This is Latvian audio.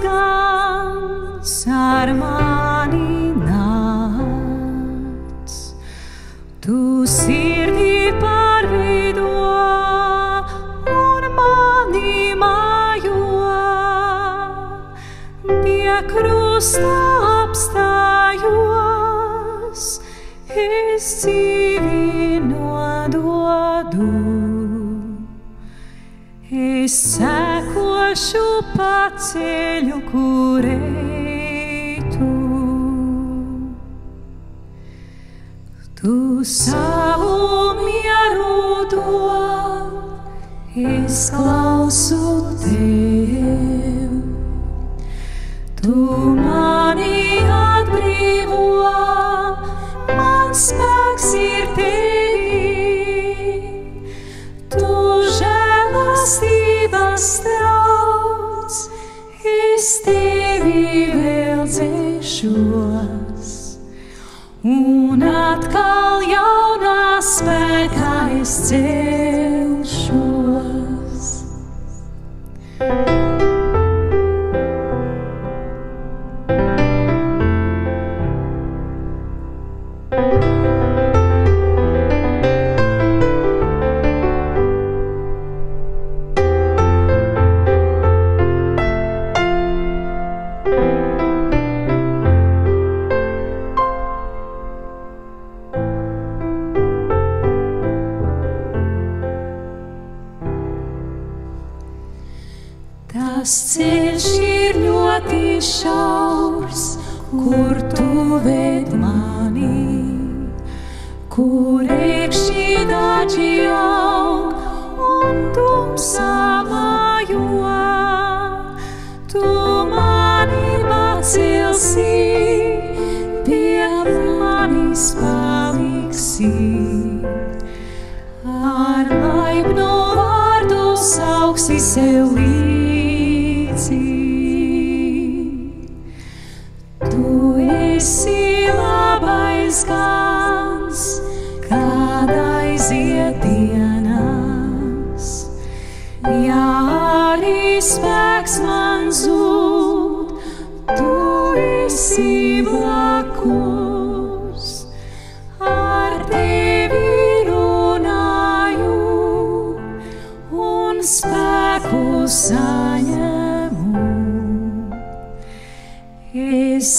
gans ar mani nāc. Tu sirdī pārveido un mani mājo, pie krusta apstājos, es dzīvi nododu. Es sekošu pa ceļu, kur ej tu. Tu savu mieru dod, es klausu tev. Tu mani atbrīvo, mans spēks ir tevī. Tu žēlastības trauc, es tevi vēl dzēšos, un atkal jaunā spēkā es celšos. Tas ceļš ir ļoti šaurs, kur tu ved mani, kur iekšķi daži aug un tumsā mājo. Tu mani pacelsi, pie manis paliksi, ar laipnu vārdu sauksi sev līdzi. Tu esi labais gans, kad aiziet dienas, ja arī spēks man zūd, tu esi blakus. Ar tevi runāju un spēku saņemu. Es